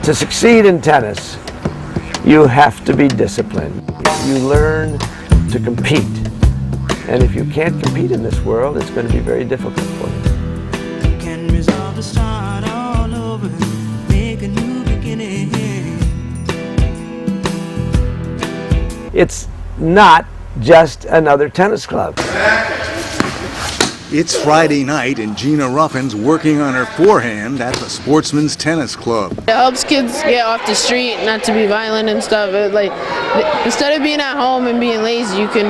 To succeed in tennis, you have to be disciplined. You learn to compete. And if you can't compete in this world, it's going to be very difficult for you. Can resolve to start all over, make a new beginning. It's not just another tennis club. It's Friday night and Gina Ruffin's working on her forehand at the Sportsmen's Tennis Club. It helps kids get off the street, not to be violent and stuff. Instead of being at home and being lazy, you can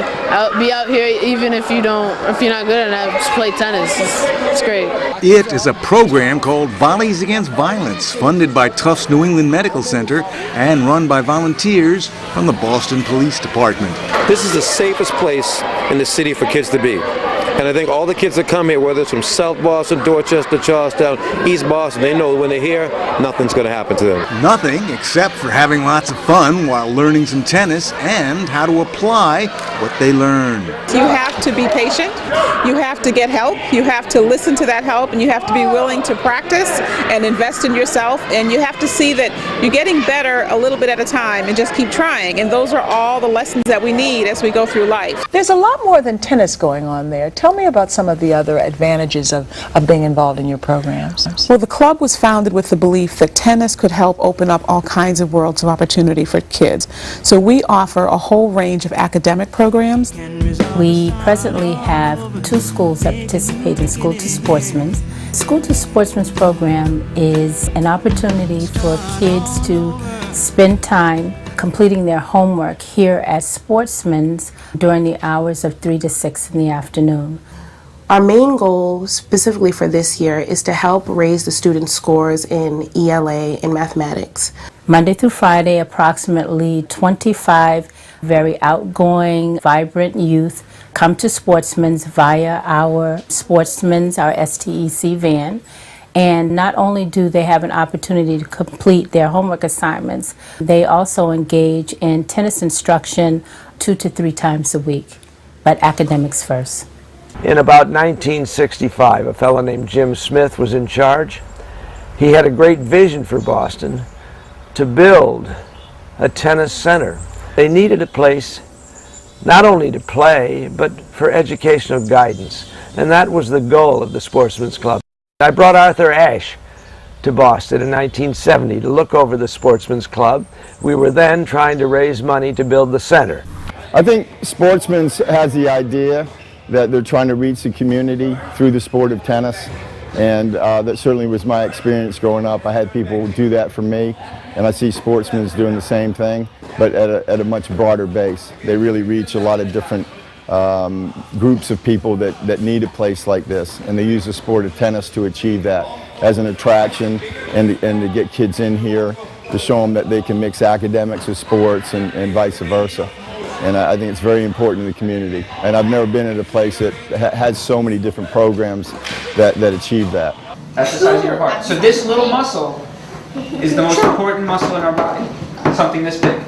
be out here even if you're not good enough, just play tennis. It's great. It is a program called Volleys Against Violence, funded by Tufts New England Medical Center and run by volunteers from the Boston Police Department. This is the safest place in the city for kids to be. And I think all the kids that come here, whether it's from South Boston, Dorchester, Charlestown, East Boston, they know when they're here, nothing's going to happen to them. Nothing except for having lots of fun while learning some tennis and how to apply what they learn. You have to be patient, you have to get help, you have to listen to that help, and you have to be willing to practice and invest in yourself, and you have to see that you're getting better a little bit at a time and just keep trying. And those are all the lessons that we need as we go through life. There's a lot more than tennis going on there. Tell me about some of the other advantages of being involved in your programs. Well, the club was founded with the belief that tennis could help open up all kinds of worlds of opportunity for kids. So we offer a whole range of academic programs. We presently have 2 schools that participate in School to Sportsmen. School to Sportsmen's program is an opportunity for kids to spend time completing their homework here at Sportsmen's during the hours of 3 to 6 in the afternoon. Our main goal specifically for this year is to help raise the students' scores in ELA and mathematics. Monday through Friday, approximately 25 very outgoing, vibrant youth come to Sportsmen's via our Sportsmen's, our STEC van. And not only do they have an opportunity to complete their homework assignments, they also engage in tennis instruction 2 to 3 times a week, but academics first. In about 1965, a fellow named Jim Smith was in charge. He had a great vision for Boston to build a tennis center. They needed a place not only to play, but for educational guidance. And that was the goal of the Sportsmen's Club. I brought Arthur Ashe to Boston in 1970 to look over the Sportsmen's Club. We were then trying to raise money to build the center. I think Sportsmen's has the idea that they're trying to reach the community through the sport of tennis, and that certainly was my experience growing up. I had people do that for me, and I see Sportsmen's doing the same thing, but at a much broader base. They really reach a lot of different groups of people that need a place like this, and they use the sport of tennis to achieve that as an attraction and to get kids in here to show them that they can mix academics with sports and vice versa. And I think it's very important to the community. And I've never been at a place that has so many different programs that achieve that. That's the size of your heart. So this little muscle is the most important muscle in our body. Something this big.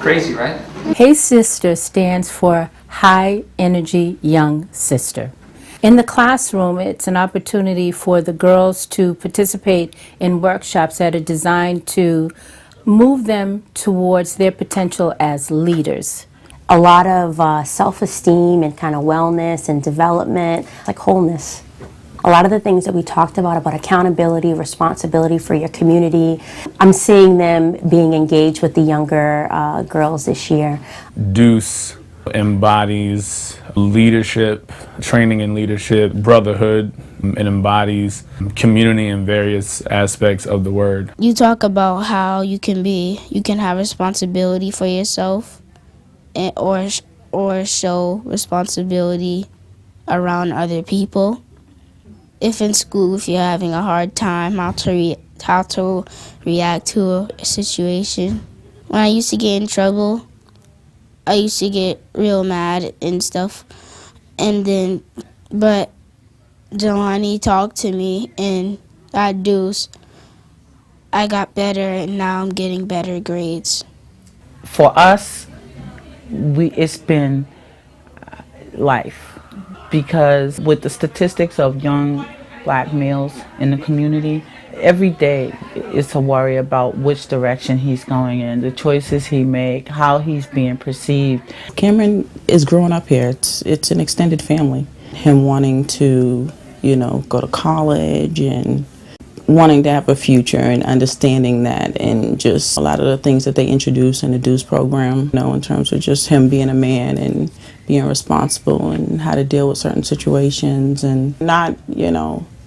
Crazy, right? Hey Sister stands for High Energy Young Sister. In the classroom, it's an opportunity for the girls to participate in workshops that are designed to move them towards their potential as leaders. A lot of self-esteem and kind of wellness and development, like wholeness. A lot of the things that we talked about accountability, responsibility for your community, I'm seeing them being engaged with the younger girls this year. Deuce embodies leadership, training in leadership, brotherhood. It embodies community in various aspects of the word. You talk about how you can have responsibility for yourself or show responsibility around other people. If in school, if you're having a hard time, how to react to a situation. When I used to get in trouble, I used to get real mad and stuff, but Jelani talked to me, and at Deuce, I got better, and now I'm getting better grades. For us, it's been life, because with the statistics of young black males in the community. Every day it's a worry about which direction he's going in, the choices he makes, how he's being perceived. Cameron is growing up here. It's an extended family. Him wanting to, go to college and wanting to have a future and understanding that, and just a lot of the things that they introduce in the DUCE program, in terms of just him being a man and being responsible and how to deal with certain situations and not,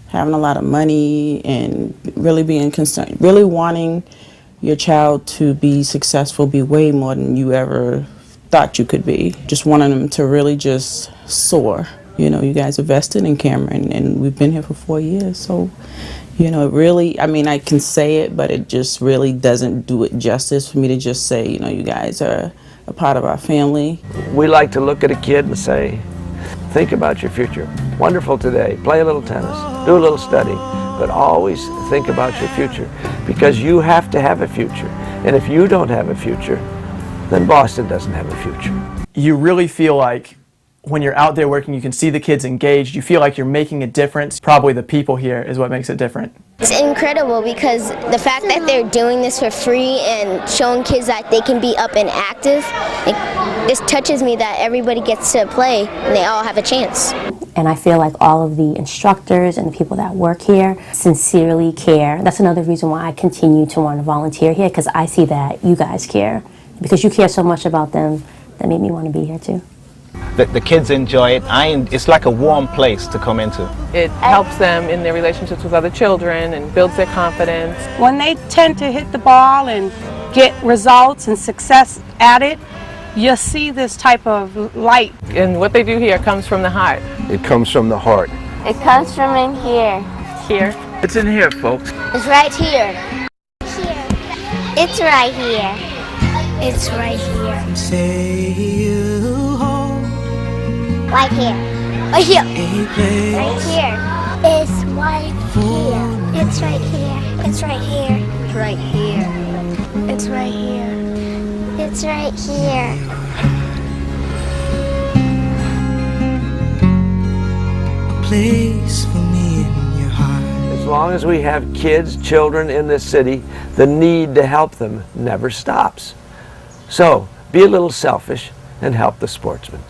having a lot of money and really being concerned, really wanting your child to be successful, be way more than you ever thought you could be. Just wanting them to really just soar. You guys are vested in Cameron, and we've been here for 4 years, so it really, I can say it, but it just really doesn't do it justice for me to just say, you guys are a part of our family. We like to look at a kid and say, think about your future. Wonderful today, play a little tennis, do a little study, but always think about your future, because you have to have a future. And if you don't have a future, then Boston doesn't have a future. You really feel like when you're out there working, you can see the kids engaged, you feel like you're making a difference. Probably the people here is what makes it different. It's incredible because the fact that they're doing this for free and showing kids that they can be up and active, this touches me that everybody gets to play and they all have a chance. And I feel like all of the instructors and the people that work here sincerely care. That's another reason why I continue to want to volunteer here, because I see that you guys care. Because you care so much about them, that made me want to be here too. The kids enjoy it. It's like a warm place to come into. It helps them in their relationships with other children and builds their confidence. When they tend to hit the ball and get results and success at it, you see this type of light. And what they do here comes from the heart. It comes from the heart. It comes from in here. Here. It's in here, folks. It's right here. Here. It's right here. It's right here. Say you home. Right here. Right here. Right here. It's right here. It's right here. It's right here. Right here. It's right here. It's right here. A place for me in your heart. As long as we have kids, children in this city, the need to help them never stops. So, be a little selfish and help the Sportsmen.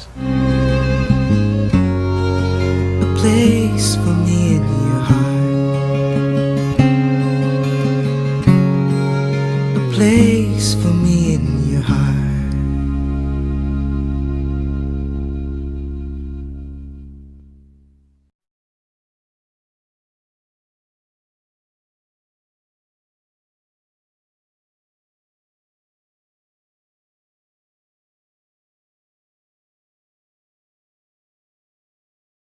A place for me in your heart. A place for